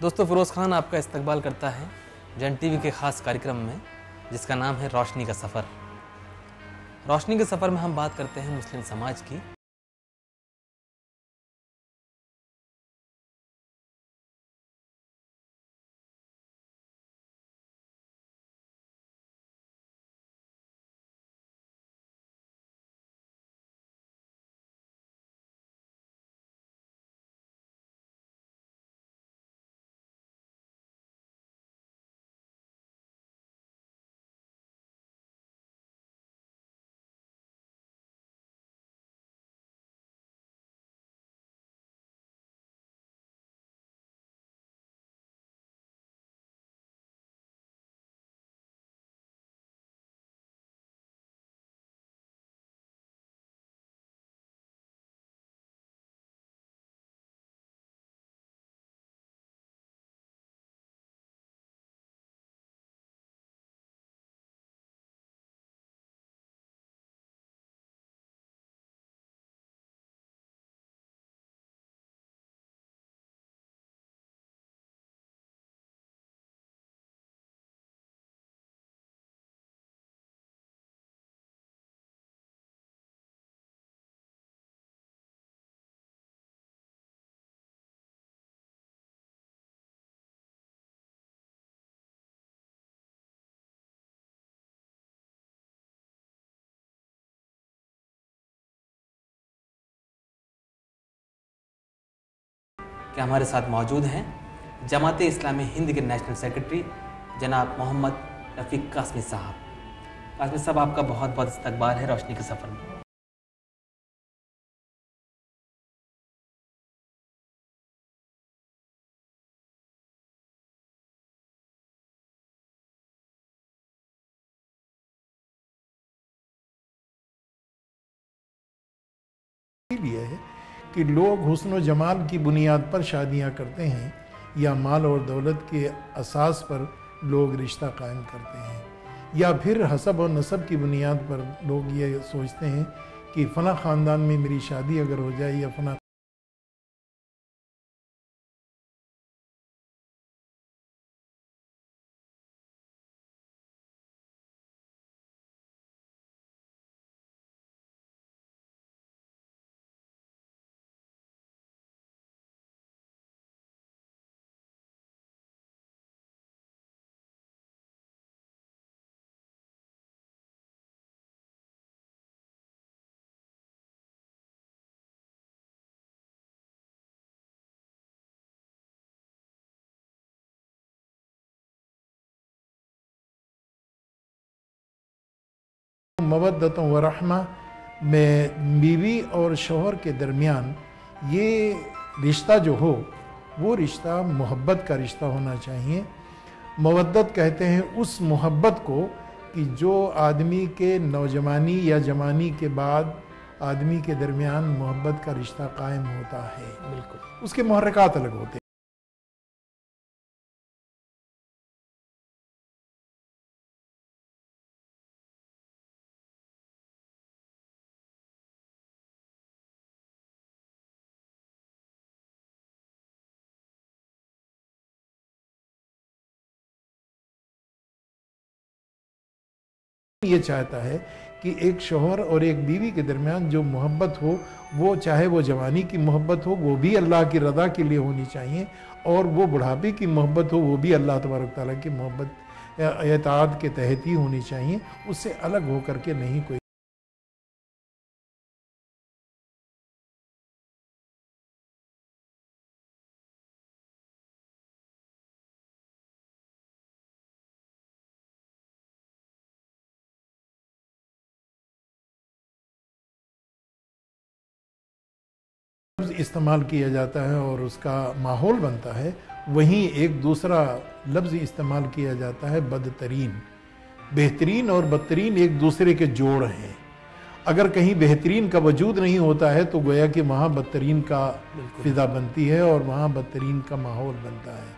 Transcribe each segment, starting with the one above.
दोस्तों, फ़िरोज़ खान आपका इस्तकबाल करता है जन टीवी के ख़ास कार्यक्रम में, जिसका नाम है रोशनी का सफ़र। रोशनी के सफ़र में हम बात करते हैं मुस्लिम समाज की। कि हमारे साथ मौजूद हैं जमाते इस्लामी हिंद के नेशनल सेक्रेटरी जनाब मोहम्मद रफ़ीक कासमी साहब। कासमी साहब, आपका बहुत बहुत इस्तकबाल है रोशनी के सफ़र में। ये है कि लोग हुस्न व जमाल की बुनियाद पर शादियां करते हैं या माल और दौलत के असास पर लोग रिश्ता कायम करते हैं, या फिर हसब और नसब की बुनियाद पर लोग ये सोचते हैं कि फ़ना ख़ानदान में मेरी शादी अगर हो जाए या फ़ना मवद्दत व रहमा में बीवी और शौहर के दरमियान ये रिश्ता जो हो वो रिश्ता मोहब्बत का रिश्ता होना चाहिए। मवद्दत कहते हैं उस मोहब्बत को कि जो आदमी के नौजवानी या जवानी के बाद आदमी के दरमियान मोहब्बत का रिश्ता कायम होता है। बिल्कुल, उसके मुहर्रिकात अलग होते हैं। ये चाहता है कि एक शौहर और एक बीवी के दरमियान जो मोहब्बत हो, वो चाहे वो जवानी की मोहब्बत हो वो भी अल्लाह की रज़ा के लिए होनी चाहिए, और वो बुढ़ापे की मोहब्बत हो वो भी अल्लाह तबारक तआला की मोहब्बत इताअत के तहत ही होनी चाहिए। उससे अलग होकर के नहीं कोई। इस्तेमाल किया जाता है और उसका माहौल बनता है, वहीं एक दूसरा लफ्ज़ इस्तेमाल किया जाता है बदतरीन। बेहतरीन और बदतरीन एक दूसरे के जोड़ हैं। अगर कहीं बेहतरीन का वजूद नहीं होता है तो गोया कि वहाँ बदतरीन का फिजा बनती है और वहाँ बदतरीन का माहौल बनता है।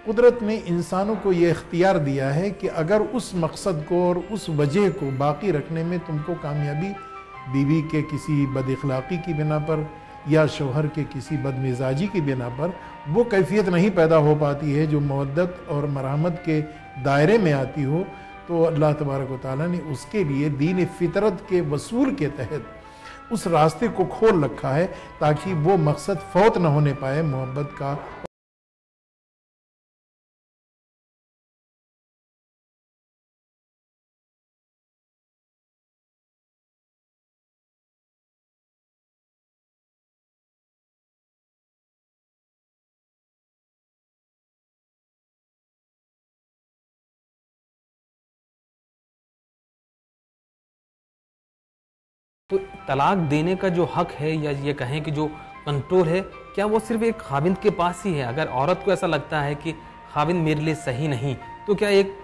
कुदरत ने इंसानों को ये इख्तियार दिया है कि अगर उस मकसद को और उस वजह को बाकी रखने में तुमको कामयाबी बीवी के किसी बदअखलाक़ी की बिना पर या शौहर के किसी बदमिजाजी की बिना पर वो कैफियत नहीं पैदा हो पाती है जो मवद्दत और मरहमत के दायरे में आती हो, तो अल्लाह तबारक व तआला ने उसके लिए दीन फितरत के वसूल के तहत उस रास्ते को खोल रखा है ताकि वो मकसद फौत न होने पाए मोहब्बत का। तो तलाक देने का जो हक है, या ये कहें कि जो कंट्रोल है, क्या वो सिर्फ एक खाविंद के पास ही है? अगर औरत को ऐसा लगता है कि खाविंद मेरे लिए सही नहीं, तो क्या एक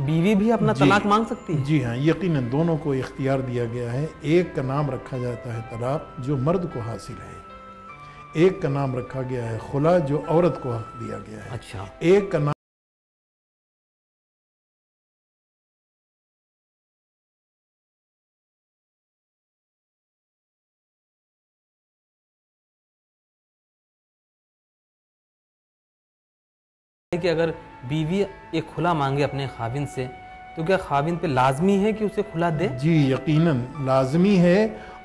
बीवी भी अपना तलाक मांग सकती है? जी हाँ, यकीनन दोनों को इख्तियार दिया गया है। एक का नाम रखा जाता है तलाक, जो मर्द को हासिल है। एक का नाम रखा गया है खुला, जो औरत को हक दिया गया है। अच्छा। एक का नाम कि अगर बीवी एक खुला मांगे अपने खाविंद से, तो क्या खाविंद पे लाजमी है कि उसे खुला दे? जी यकीनन लाजमी है,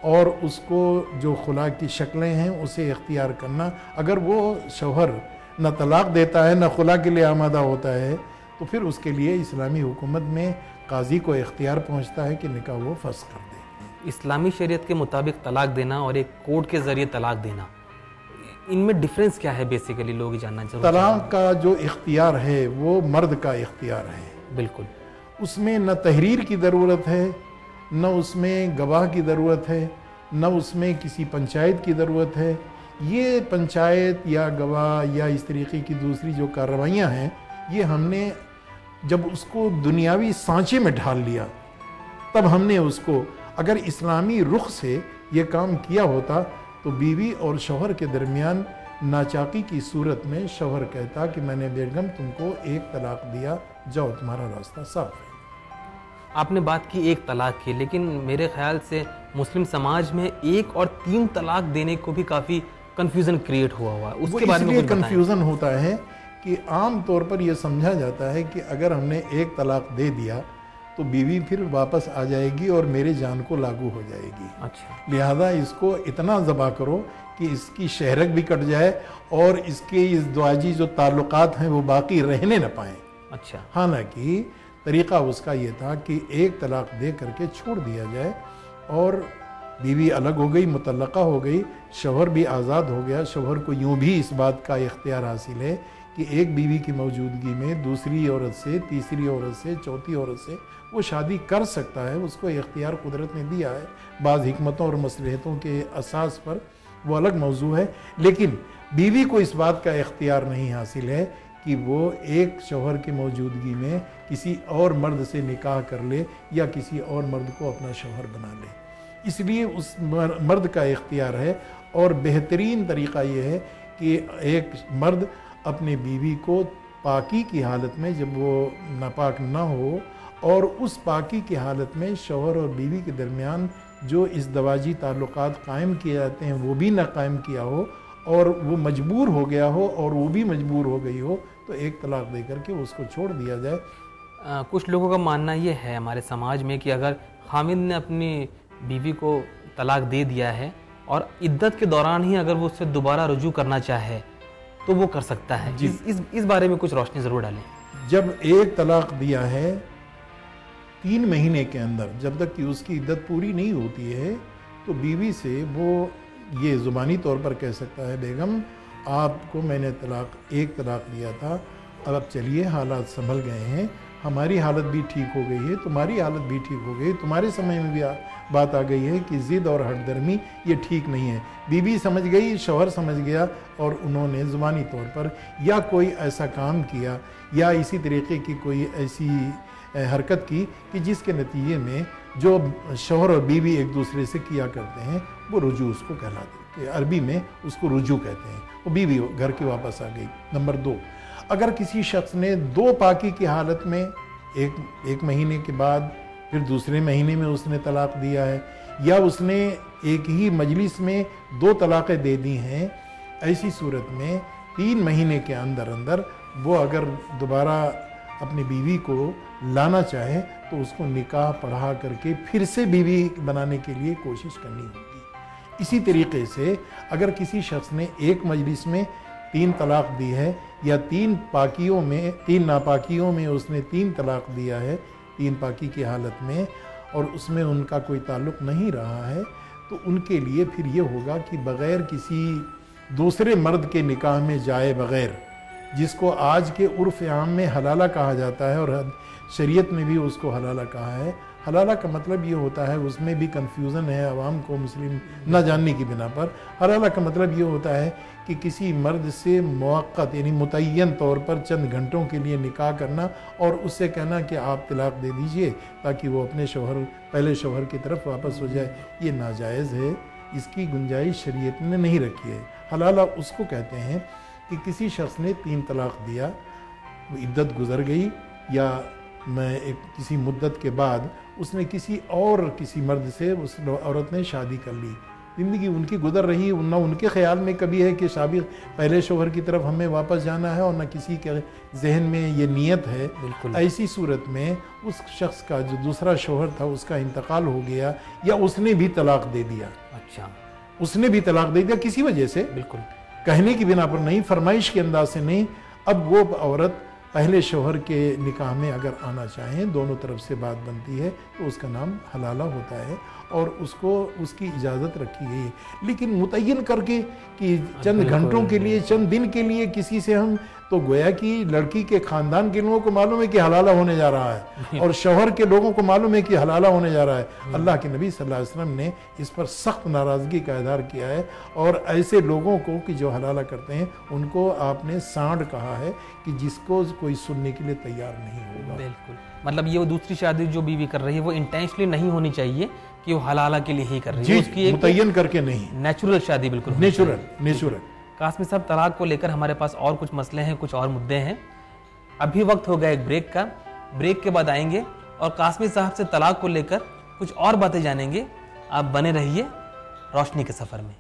और उसको जो खुला की शक्लें हैं उसे इख्तियार करना। अगर वो शौहर न तलाक देता है न खुला के लिए आमादा होता है, तो फिर उसके लिए इस्लामी हुकूमत में काजी को इख्तियार पहुंचता है कि निकाह वो फस्ख कर दे। इस्लामी शरीयत के मुताबिक तलाक देना और एक कोर्ट के ज़रिए तलाक देना, इनमें डिफरेंस क्या है? बेसिकली लोग जानना चाहते हैं। तलाक का जो इख्तियार है वो मर्द का इख्तियार है। बिल्कुल। उसमें न तहरीर की ज़रूरत है, न उसमें गवाह की ज़रूरत है, न उसमें किसी पंचायत की ज़रूरत है। ये पंचायत या गवाह या इस तरीके की दूसरी जो कार्रवाइयाँ हैं, ये हमने जब उसको दुनियावी सांचे में ढाल लिया, तब हमने उसको, अगर इस्लामी रुख से ये काम किया होता तो बीवी और शौहर के दरमियान नाचाकी की सूरत में शौहर कहता कि मैंने बेगम तुमको एक तलाक दिया, जाओ तुम्हारा रास्ता साफ है। आपने बात की एक तलाक की, लेकिन मेरे ख्याल से मुस्लिम समाज में एक और 3 तलाक देने को भी काफ़ी कंफ्यूजन क्रिएट हुआ है। उसके बारे में कंफ्यूजन होता है कि आम तौर पर यह समझा जाता है कि अगर हमने एक तलाक दे दिया तो बीवी फिर वापस आ जाएगी और मेरे जान को लागू हो जाएगी। अच्छा। लिहाजा इसको इतना ज़बा करो कि इसकी शहरक भी कट जाए और इसके इस द्वाजी जो ताल्लुकात हैं वो बाकी रहने न पाएँ। अच्छा। हालांकि तरीक़ा उसका ये था कि एक तलाक दे करके छोड़ दिया जाए और बीवी अलग हो गई, मुतल्लका हो गई, शौहर भी आज़ाद हो गया। शौहर को यूँ भी इस बात का इख्तियार हासिल है कि एक बीवी की मौजूदगी में दूसरी औरत से, तीसरी औरत से, चौथी औरत से वो शादी कर सकता है। उसको इख्तियार कुदरत ने दिया है। बाज़ हिकमतों और मसलहतों के असास पर वो अलग मौजू है, लेकिन बीवी को इस बात का इख्तियार नहीं हासिल है कि वो एक शौहर की मौजूदगी में किसी और मर्द से निकाह कर ले या किसी और मर्द को अपना शौहर बना ले। इसलिए उस मर्द का इख्तियार है। और बेहतरीन तरीक़ा ये है कि एक मर्द अपने बीवी को पाकी की हालत में, जब वो नापाक ना हो, और उस पाकी की हालत में शौहर और बीवी के दरमियान जो इस दवाजी ताल्लुकात कायम किए जाते हैं वो भी ना कायम किया हो, और वो मजबूर हो गया हो और वो भी मजबूर हो गई हो, तो एक तलाक दे करके उसको छोड़ दिया जाए। कुछ लोगों का मानना ये है हमारे समाज में कि अगर खामिद ने अपनी बीवी को तलाक दे दिया है और इद्दत के दौरान ही अगर वो उससे दोबारा रुजू करना चाहे तो वो कर सकता है। इस बारे में कुछ रोशनी ज़रूर डालें। जब एक तलाक दिया है 3 महीने के अंदर, जब तक कि उसकी इद्दत पूरी नहीं होती है, तो बीवी से वो ये ज़ुबानी तौर पर कह सकता है, बेगम आपको मैंने एक तलाक दिया था, अब चलिए हालात संभल गए हैं, हमारी हालत भी ठीक हो गई है, तुम्हारी हालत भी ठीक हो गई, तुम्हारे समय में भी बात आ गई है कि ज़िद और हठधर्मी ये ठीक नहीं है। बीवी समझ गई, शौहर समझ गया, और उन्होंने ज़ुबानी तौर पर या कोई ऐसा काम किया या इसी तरीके की कोई ऐसी हरकत की कि जिसके नतीजे में जो शौहर और बीवी एक दूसरे से किया करते हैं वो रुजू उसको कहलाते हैं। अरबी में उसको रुजू कहते हैं। वो बीवी घर की वापस आ गई। नंबर 2, अगर किसी शख्स ने 2 पाकी की हालत में एक महीने के बाद फिर दूसरे महीने में उसने तलाक दिया है, या उसने एक ही मजलिस में 2 तलाक़ें दे दी हैं, ऐसी सूरत में 3 महीने के अंदर अंदर वो अगर दोबारा अपनी बीवी को लाना चाहे तो उसको निकाह पढ़ा करके फिर से बीवी बनाने के लिए कोशिश करनी होगी। इसी तरीके से अगर किसी शख्स ने एक मजलिस में 3 तलाक दी है या 3 नापाकियों में उसने 3 तलाक दिया है 3 पाकी की हालत में, और उसमें उनका कोई ताल्लुक़ नहीं रहा है, तो उनके लिए फिर ये होगा कि बग़ैर किसी दूसरे मर्द के निकाह में जाए बग़ैर, जिसको आज के उर्फ़ आम में हलाला कहा जाता है और शरीयत में भी उसको हलाला कहा है। हलाला का मतलब ये होता है, उसमें भी कन्फ्यूज़न है आवाम को मुस्लिम न जानने की बिना पर। हलाला का मतलब ये होता है कि किसी मर्द से मुअक्कत यानी मुतय्यन तौर पर चंद घंटों के लिए निकाह करना और उससे कहना कि आप तलाक दे दीजिए ताकि वो अपने पहले शौहर की तरफ वापस हो जाए, ये नाजायज़ है, इसकी गुंजाइश शरीयत ने नहीं रखी है। हलाला उसको कहते हैं कि किसी शख्स ने 3 तलाक दिया, वो इद्दत गुजर गई या किसी मुद्दत के बाद उसने किसी मर्द से उस औरत ने शादी कर ली, ज़िंदगी उनकी गुजर रही, न उनके ख्याल में कभी है कि शादी पहले शौहर की तरफ हमें वापस जाना है और न किसी के जहन में ये नीयत है। ऐसी सूरत में उस शख्स का जो दूसरा शौहर था उसका इंतकाल हो गया या उसने भी तलाक दे दिया। अच्छा, उसने भी तलाक दे दिया किसी वजह से, बिल्कुल कहने की बिना पर नहीं, फरमाइश के अंदाज से नहीं। अब वो औरत पहले शौहर के निकाह में अगर आना चाहें, दोनों तरफ से बात बनती है, तो उसका नाम हलाला होता है और उसको उसकी इजाज़त रखी गई है। लेकिन मुतय्यन करके कि चंद घंटों के लिए, चंद दिन के लिए किसी से हम, तो गोया कि लड़की के ख़ानदान के लोगों को मालूम है कि हलाला होने जा रहा है और शौहर के लोगों को मालूम है कि हलाला होने जा रहा है। अल्लाह के नबी सल्लल्लाहु अलैहि वसल्लम ने इस पर सख्त नाराज़गी का इज़हार किया है और ऐसे लोगों को कि जो हलाला करते हैं उनको आपने सांड कहा है कि जिसको कोई सुनने के लिए तैयार नहीं होगा। बिल्कुल, मतलब ये वो दूसरी शादी जो बीवी कर रही है वो इंटेंशनली नहीं होनी चाहिए कि वो हलाला के लिए ही कर रही है, उसकी एक मुतय्यन करके नहीं, नेचुरल शादी, बिल्कुल नेचुरल। कासमी साहब, तलाक को लेकर हमारे पास और कुछ मसले हैं, कुछ और मुद्दे हैं। अभी वक्त हो गया एक ब्रेक का, ब्रेक के बाद आएंगे और कासमी साहब से तलाक को लेकर कुछ और बातें जानेंगे। आप बने रहिए रोशनी के सफ़र में।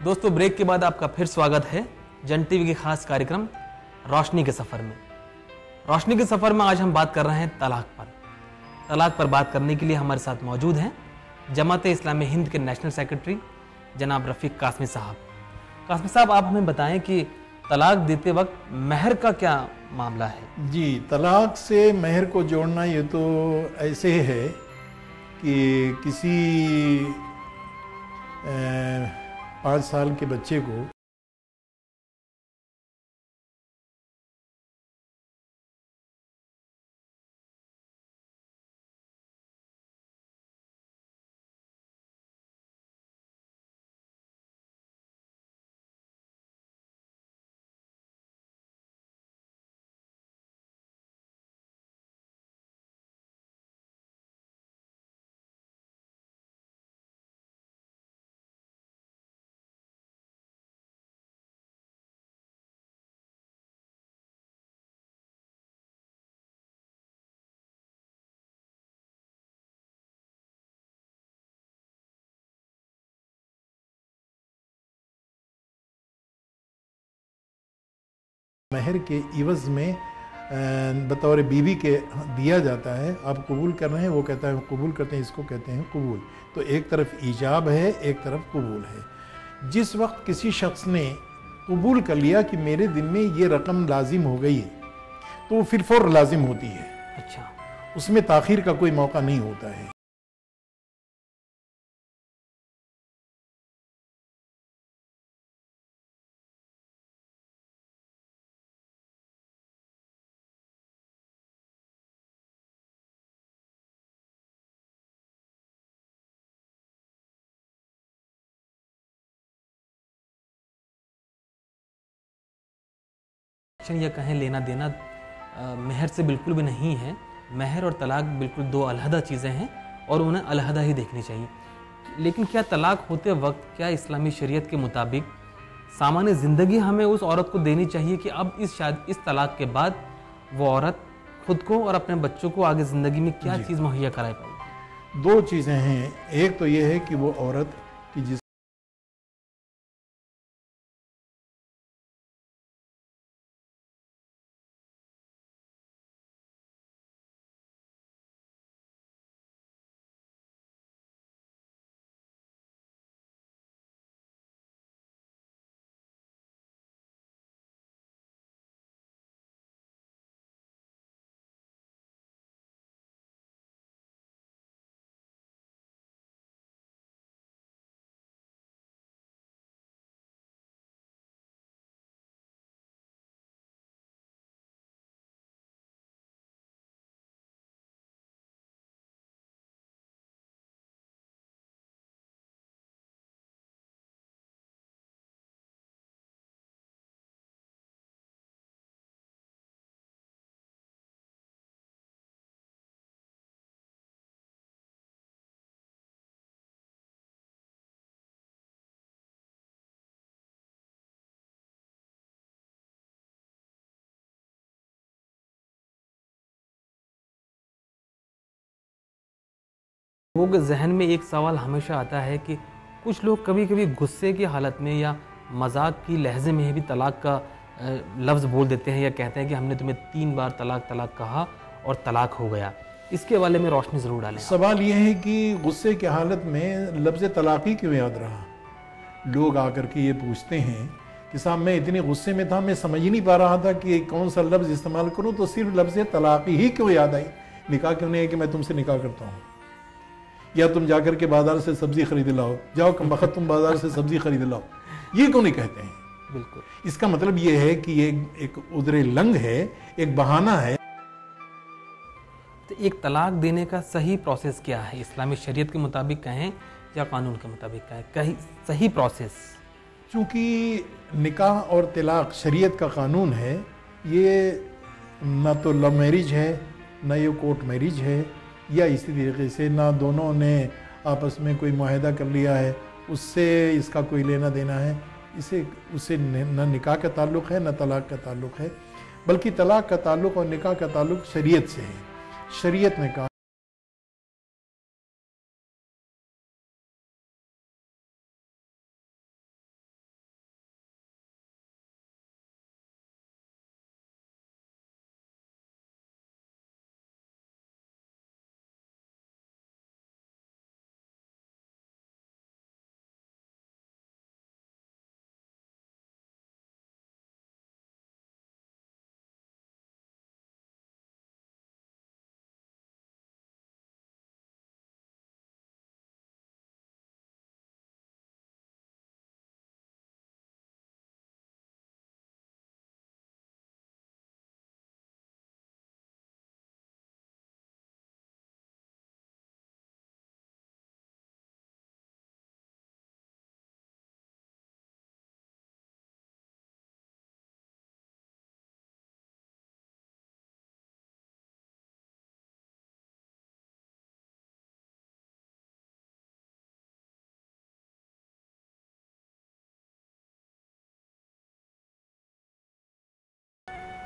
दोस्तों, ब्रेक के बाद आपका फिर स्वागत है जन टीवी के खास कार्यक्रम रोशनी के सफ़र में। रोशनी के सफ़र में आज हम बात कर रहे हैं तलाक पर। तलाक पर बात करने के लिए हमारे साथ मौजूद हैं जमात इस्लामी हिंद के नेशनल सेक्रेटरी जनाब रफ़ीक कासमी साहब। कासमी साहब, आप हमें बताएं कि तलाक देते वक्त महर का क्या मामला है? जी, तलाक से महर को जोड़ना ये तो ऐसे है कि किसी 5 साल के बच्चे को महर के इवज़ में बतौर बीवी के दिया जाता है। आप कबूल कर रहे हैं, वो कहता है कबूल करते हैं, इसको कहते हैं कबूल। तो एक तरफ ईजाब है, एक तरफ कबूल है। जिस वक्त किसी शख्स ने कबूल कर लिया कि मेरे दिन में ये रकम लाजिम हो गई है, तो फिर फौर लाजिम होती है। अच्छा, उसमें ताख़ीर का कोई मौका नहीं होता है। रिलेशन या कहें लेना देना मेहर से बिल्कुल भी नहीं है। मेहर और तलाक बिल्कुल दो अलहदा चीज़ें हैं और उन्हें अलहदा ही देखनी चाहिए। लेकिन क्या तलाक होते वक्त क्या इस्लामी शरीयत के मुताबिक सामान्य ज़िंदगी हमें उस औरत को देनी चाहिए कि अब इस तलाक के बाद वो औरत खुद को और अपने बच्चों को आगे ज़िंदगी में क्या चीज़ मुहैया कराए पाएगी? दो चीज़ें हैं। एक तो ये है कि वो औरत की जिस लोगों के जहन में एक सवाल हमेशा आता है कि कुछ लोग कभी कभी गुस्से की हालत में या मजाक की लहजे में भी तलाक का लफ्ज़ बोल देते हैं या कहते हैं कि हमने तुम्हें 3 बार तलाक तलाक कहा और तलाक हो गया। इसके बारे में रोशनी ज़रूर डालें। सवाल यह है कि गुस्से की हालत में लफ्ज़ तलाक ही क्यों याद रहा? लोग आकर के ये पूछते हैं कि साहब मैं इतने गुस्से में था, मैं समझ ही नहीं पा रहा था कि कौन सा लफ्ज़ इस्तेमाल करूं, तो सिर्फ लफ्ज़ तलाक ही क्यों याद आई? निकाह क्यों नहीं है कि मैं तुमसे निकाह करता हूँ, या तुम जाकर के बाजार से सब्जी खरीद लाओ, जाओ कम वक्त तुम बाजार से सब्जी खरीद लाओ, ये क्यों नहीं कहते हैं? बिल्कुल, इसका इसका मतलब ये है कि ये एक उज़्र लंग है, एक बहाना है। तो एक तलाक देने का सही प्रोसेस क्या है? इस्लामी शरीयत के मुताबिक कहें या कानून के मुताबिक कहें, कहीं सही प्रोसेस? चूँकि निकाह और तलाक शरीयत का कानून है, ये ना तो लव मैरिज है, ना ये कोर्ट मैरिज है, या इसी तरीके से ना दोनों ने आपस में कोई मुआहदा कर लिया है, उससे इसका कोई लेना देना है। इसे उससे न निकाह का ताल्लुक़ है, न तलाक का ताल्लुक़ है, बल्कि तलाक का ताल्लुक़ और निकाह का ताल्लुक़ शरीयत से है। शरीयत ने कहा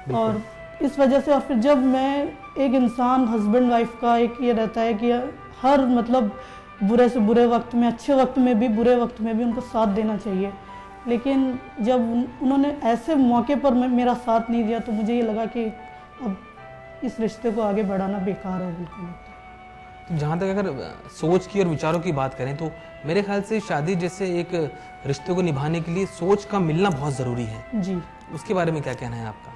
और इस वजह से, और फिर जब मैं एक इंसान हस्बैंड वाइफ का एक ये रहता है कि हर मतलब बुरे से बुरे वक्त में, अच्छे वक्त में भी, बुरे वक्त में भी उनको साथ देना चाहिए। लेकिन जब उन्होंने ऐसे मौके पर मेरा साथ नहीं दिया तो मुझे ये लगा कि अब इस रिश्ते को आगे बढ़ाना बेकार है बिल्कुल। तो जहाँ तक अगर सोच की और विचारों की बात करें तो मेरे ख्याल से शादी जैसे एक रिश्ते को निभाने के लिए सोच का मिलना बहुत ज़रूरी है जी। उसके बारे में क्या कहना है आपका?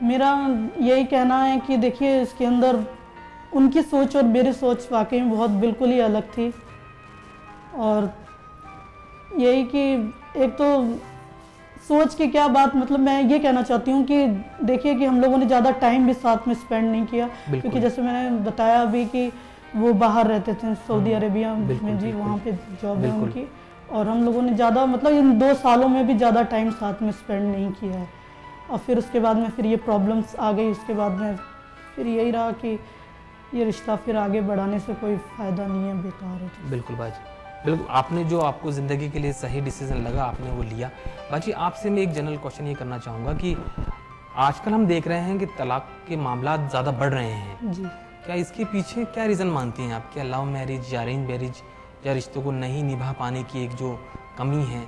मेरा यही कहना है कि देखिए, इसके अंदर उनकी सोच और मेरी सोच वाकई में बहुत बिल्कुल ही अलग थी। और यही कि एक तो सोच की क्या बात, मतलब मैं ये कहना चाहती हूँ कि देखिए कि हम लोगों ने ज़्यादा टाइम भी साथ में स्पेंड नहीं किया, क्योंकि जैसे मैंने बताया अभी कि वो बाहर रहते थे सऊदी अरेबिया में जी, वहाँ पे जॉब है उनकी, और हम लोगों ने ज़्यादा मतलब इन 2 सालों में भी ज़्यादा टाइम साथ में स्पेंड नहीं किया है। और फिर उसके बाद में फिर ये प्रॉब्लम्स आ गई। उसके बाद में फिर यही रहा कि ये रिश्ता फिर आगे बढ़ाने से कोई फ़ायदा नहीं है, बेकार है। बिल्कुल बाजी, बिल्कुल आपने जो आपको ज़िंदगी के लिए सही डिसीजन लगा आपने वो लिया। बाजी आपसे मैं एक जनरल क्वेश्चन ये करना चाहूँगा कि आजकल हम देख रहे हैं कि तलाक के मामला ज़्यादा बढ़ रहे हैं जी। क्या इसके पीछे क्या रीज़न मानती हैं आप? क्या लव मैरिज या अरेंज मैरिज या रिश्तों को नहीं निभा पाने की एक जो कमी है,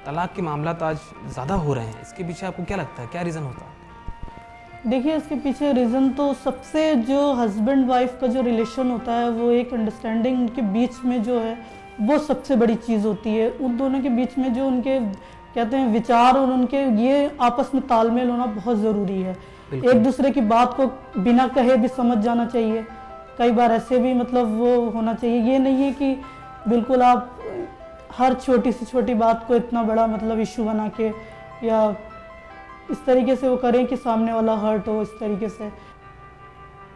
तलाक के मामला तो आज ज़्यादा हो रहे हैं, इसके पीछे आपको क्या लगता है, क्या रीज़न होता है? देखिए इसके पीछे रीज़न तो सबसे जो हस्बैंड वाइफ का जो रिलेशन होता है वो एक अंडरस्टैंडिंग उनके बीच में जो है वो सबसे बड़ी चीज़ होती है। उन दोनों के बीच में जो उनके कहते हैं विचार और उनके ये आपस में तालमेल होना बहुत ज़रूरी है। एक दूसरे की बात को बिना कहे भी समझ जाना चाहिए। कई बार ऐसे भी मतलब वो होना चाहिए, ये नहीं है कि बिल्कुल आप हर छोटी से छोटी बात को इतना बड़ा मतलब इशू बना के या इस तरीके से वो करें कि सामने वाला हर्ट हो इस तरीके से।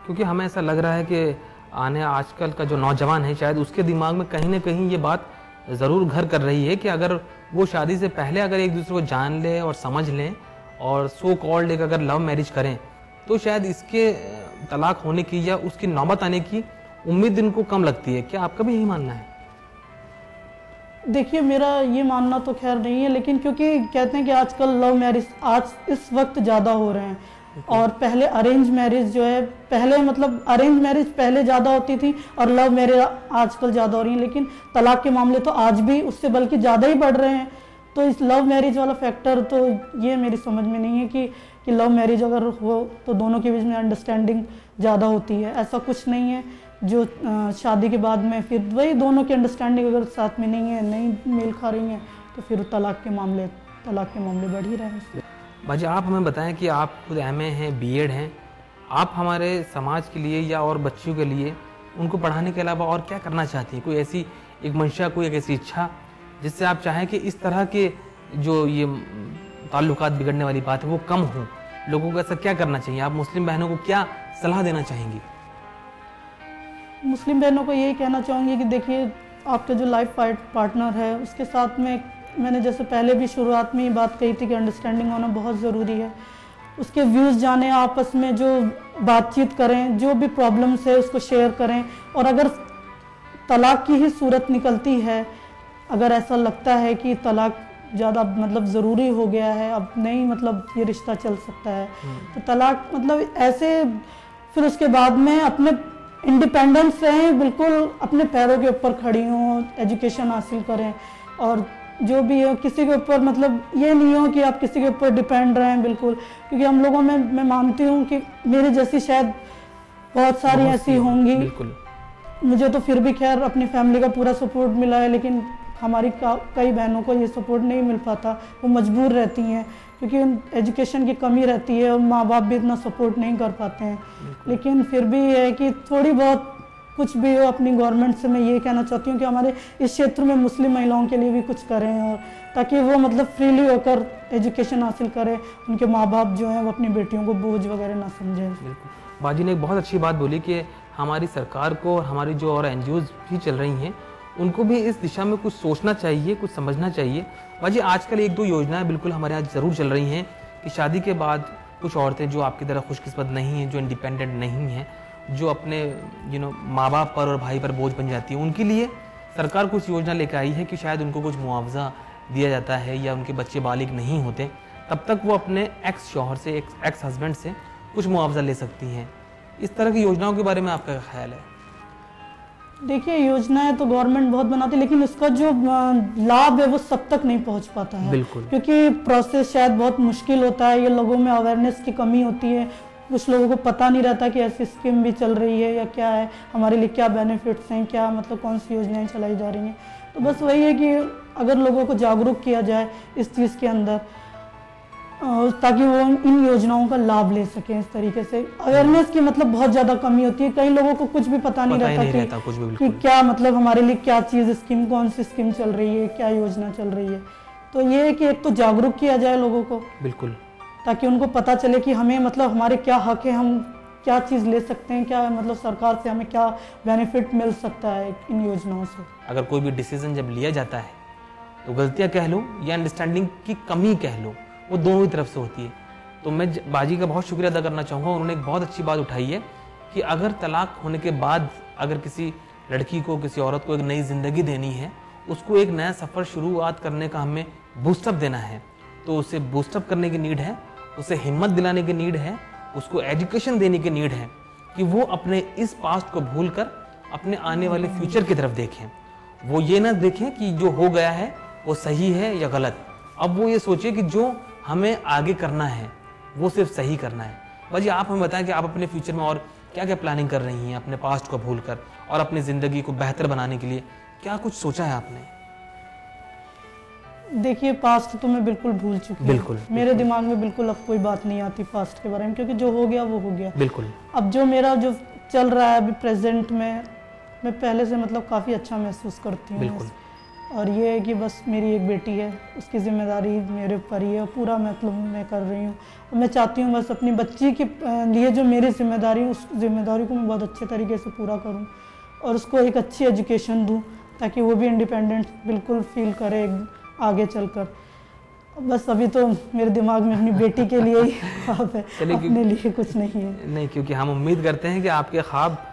क्योंकि हमें ऐसा लग रहा है कि आजकल का जो नौजवान है शायद उसके दिमाग में कहीं ना कहीं ये बात ज़रूर घर कर रही है कि अगर वो शादी से पहले अगर एक दूसरे को जान लें और समझ लें और सो कॉल्ड एक अगर लव मैरिज करें तो शायद इसके तलाक होने की या उसकी नौबत आने की उम्मीद इनको कम लगती है। क्या आपका भी यही मानना है? देखिए मेरा ये मानना तो खैर नहीं है, लेकिन क्योंकि कहते हैं कि आजकल लव मैरिज आज इस वक्त ज़्यादा हो रहे हैं और पहले अरेंज मैरिज जो है पहले मतलब अरेंज मैरिज पहले ज़्यादा होती थी और लव मैरिज आजकल ज़्यादा हो रही है, लेकिन तलाक के मामले तो आज भी उससे बल्कि ज़्यादा ही बढ़ रहे हैं। तो इस लव मैरिज वाला फैक्टर तो ये मेरी समझ में नहीं है कि लव मैरिज अगर हो तो दोनों के बीच में अंडरस्टैंडिंग ज़्यादा होती है, ऐसा कुछ नहीं है। जो शादी के बाद में फिर वही दोनों की अंडरस्टैंडिंग अगर साथ में नहीं है, नहीं मेल खा रही हैं तो फिर तलाक के मामले बढ़ ही रहे हैं। बाजी आप हमें बताएं कि आप खुद एमए हैं, बीएड हैं, आप हमारे समाज के लिए या और बच्चियों के लिए उनको पढ़ाने के अलावा और क्या करना चाहती हैं? कोई ऐसी एक मंशा, कोई एक ऐसी इच्छा जिससे आप चाहें कि इस तरह के जो ये ताल्लुकात बिगड़ने वाली बात है वो कम हो? लोगों को ऐसा क्या करना चाहिए? आप मुस्लिम बहनों को क्या सलाह देना चाहेंगी? मुस्लिम बहनों को यही कहना चाहूँगी कि देखिए आपका जो लाइफ पार्टनर है उसके साथ में मैंने जैसे पहले भी शुरुआत में ही बात कही थी कि अंडरस्टैंडिंग होना बहुत ज़रूरी है। उसके व्यूज़ जाने, आपस में जो बातचीत करें, जो भी प्रॉब्लम्स है उसको शेयर करें और अगर तलाक की ही सूरत निकलती है, अगर ऐसा लगता है कि तलाक ज़्यादा मतलब ज़रूरी हो गया है, अब नहीं मतलब ये रिश्ता चल सकता है तो तलाक मतलब ऐसे फिर उसके बाद में अपने इंडिपेंडेंस रहें, बिल्कुल अपने पैरों के ऊपर खड़ी हों, एजुकेशन हासिल करें और जो भी है किसी के ऊपर मतलब ये नहीं हो कि आप किसी के ऊपर डिपेंड रहें बिल्कुल। क्योंकि हम लोगों में मैं मानती हूँ कि मेरे जैसी शायद बहुत सारी ऐसी होंगी, मुझे तो फिर भी खैर अपनी फैमिली का पूरा सपोर्ट मिला है, लेकिन हमारी कई बहनों को ये सपोर्ट नहीं मिल पाता, वो मजबूर रहती हैं क्योंकि एजुकेशन की कमी रहती है और माँ बाप भी इतना सपोर्ट नहीं कर पाते हैं। लेकिन फिर भी ये है कि थोड़ी बहुत कुछ भी हो अपनी गवर्नमेंट से मैं ये कहना चाहती हूँ कि हमारे इस क्षेत्र में मुस्लिम महिलाओं के लिए भी कुछ करें और ताकि वो मतलब फ्रीली होकर एजुकेशन हासिल करें, उनके माँ बाप जो हैं वो अपनी बेटियों को बोझ वगैरह ना समझें। बिल्कुल, बाजी ने एक बहुत अच्छी बात बोली कि हमारी सरकार को और हमारी जो और एनजीओज भी चल रही हैं उनको भी इस दिशा में कुछ सोचना चाहिए, कुछ समझना चाहिए। बाजी आजकल एक दो योजनाएं बिल्कुल हमारे यहाँ ज़रूर चल रही हैं कि शादी के बाद कुछ औरतें जो आपकी तरह खुशकिस्मत नहीं हैं, जो इंडिपेंडेंट नहीं हैं, जो अपने माँ बाप पर और भाई पर बोझ बन जाती है, उनके लिए सरकार कुछ योजना लेकर आई है कि शायद उनको कुछ मुआवजा दिया जाता है या उनके बच्चे बालिग नहीं होते तब तक वो अपने एक्स शौहर से, एक्स हस्बैंड से कुछ मुआवजा ले सकती हैं। इस तरह की योजनाओं के बारे में आपका क्या ख्याल है? देखिए योजनाएं तो गवर्नमेंट बहुत बनाती है, लेकिन उसका जो लाभ है वो सब तक नहीं पहुंच पाता है। बिल्कुल, क्योंकि प्रोसेस शायद बहुत मुश्किल होता है, ये लोगों में अवेयरनेस की कमी होती है, कुछ लोगों को पता नहीं रहता कि ऐसी स्कीम भी चल रही है या क्या है, हमारे लिए क्या बेनिफिट्स हैं, क्या मतलब कौन सी योजनाएं चलाई जा रही हैं। तो बस वही है कि अगर लोगों को जागरूक किया जाए इस चीज़ के अंदर ताकि वो इन योजनाओं का लाभ ले सकें। इस तरीके से अवेयरनेस की मतलब बहुत ज़्यादा कमी होती है, कई लोगों को कुछ भी पता नहीं रहता कि क्या मतलब हमारे लिए क्या चीज़ स्कीम, कौन सी स्कीम चल रही है, क्या योजना चल रही है। तो ये है कि एक तो जागरूक किया जाए लोगों को, बिल्कुल, ताकि उनको पता चले कि हमें मतलब हमारे क्या हक है, हम क्या चीज़ ले सकते हैं, क्या मतलब सरकार से हमें क्या बेनिफिट मिल सकता है इन योजनाओं से। अगर कोई भी डिसीजन जब लिया जाता है तो गलतियां कह लो या अंडरस्टैंडिंग की कमी कह लो, वो दोनों ही तरफ से होती है। तो मैं बाजी का बहुत शुक्रिया अदा करना चाहूँगा। उन्होंने एक बहुत अच्छी बात उठाई है कि अगर तलाक होने के बाद अगर किसी लड़की को, किसी औरत को एक नई ज़िंदगी देनी है, उसको एक नया सफ़र शुरुआत करने का हमें बूस्टअप देना है, तो उसे बूस्टअप करने की नीड है, उसे हिम्मत दिलाने की नीड है, उसको एजुकेशन देने की नीड है कि वो अपने इस पास्ट को भूलकर अपने आने वाले फ्यूचर की तरफ देखें। वो ये ना देखें कि जो हो गया है वो सही है या गलत। अब वो ये सोचे कि जो हमें आगे करना है वो सिर्फ सही करना है। बाजी, आप हमें बताएं कि आप अपने फ्यूचर में और क्या क्या प्लानिंग कर रही हैं अपने पास्ट को भूलकर, और अपनी ज़िंदगी को बेहतर बनाने के लिए क्या कुछ सोचा है आपने? देखिए, पास्ट तो मैं बिल्कुल भूल चुकी हूँ। बिल्कुल, मेरे दिमाग में बिल्कुल अब कोई बात नहीं आती पास्ट के बारे में, क्योंकि जो हो गया वो हो गया। बिल्कुल। अब जो मेरा जो चल रहा है अभी प्रेजेंट में, मैं पहले से मतलब काफ़ी अच्छा महसूस करती हूँ। बिल्कुल। और ये है कि बस मेरी एक बेटी है, उसकी जिम्मेदारी मेरे ऊपर ही है, पूरा मतलब मैं कर रही हूँ। और मैं चाहती हूँ बस अपनी बच्ची के लिए जो मेरी जिम्मेदारी है, उस जिम्मेदारी को मैं बहुत अच्छे तरीके से पूरा करूँ और उसको एक अच्छी एजुकेशन दूँ, ताकि वो भी इंडिपेंडेंट बिल्कुल फील करे आगे चलकर। बस अभी तो मेरे दिमाग में अपनी बेटी के लिए ही ख्वाब है, अपने लिए कुछ नहीं है। नहीं, क्योंकि हम उम्मीद करते हैं कि आपके ख्वाब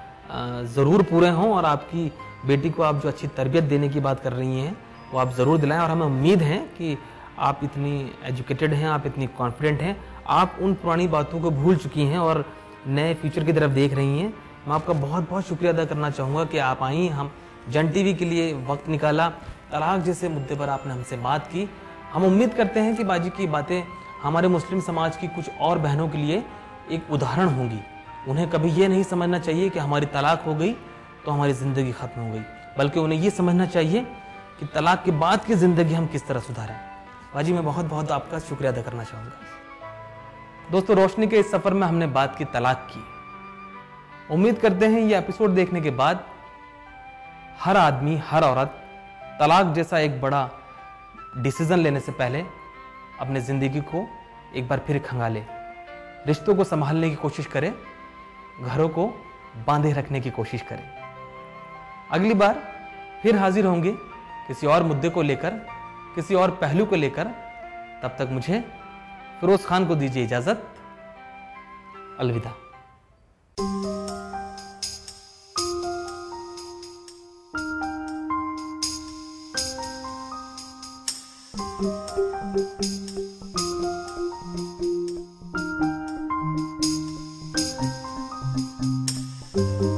ज़रूर पूरे हों और आपकी बेटी को आप जो अच्छी तरबियत देने की बात कर रही हैं वो आप ज़रूर दिलाएं। और हमें उम्मीद है कि आप इतनी एजुकेटेड हैं, आप इतनी कॉन्फिडेंट हैं, आप उन पुरानी बातों को भूल चुकी हैं और नए फ्यूचर की तरफ देख रही हैं। मैं आपका बहुत बहुत शुक्रिया अदा करना चाहूँगा कि आप आई, हम जन टीवी के लिए वक्त निकाला, तलाक जैसे मुद्दे पर आपने हमसे बात की। हम उम्मीद करते हैं कि बाजी की बातें हमारे मुस्लिम समाज की कुछ और बहनों के लिए एक उदाहरण होंगी। उन्हें कभी ये नहीं समझना चाहिए कि हमारी तलाक हो गई तो हमारी ज़िंदगी ख़त्म हो गई, बल्कि उन्हें ये समझना चाहिए कि तलाक के बाद की ज़िंदगी हम किस तरह सुधारें। बाजी, मैं बहुत बहुत आपका शुक्रिया अदा करना चाहूँगा। दोस्तों, रोशनी के इस सफ़र में हमने बात की तलाक की। उम्मीद करते हैं ये एपिसोड देखने के बाद हर आदमी, हर औरत तलाक जैसा एक बड़ा डिसीज़न लेने से पहले अपने ज़िंदगी को एक बार फिर खंगाले, रिश्तों को संभालने की कोशिश करे, घरों को बांधे रखने की कोशिश करें। अगली बार फिर हाजिर होंगे किसी और मुद्दे को लेकर, किसी और पहलू को लेकर। तब तक मुझे, फिरोज खान को दीजिए इजाजत। अलविदा। you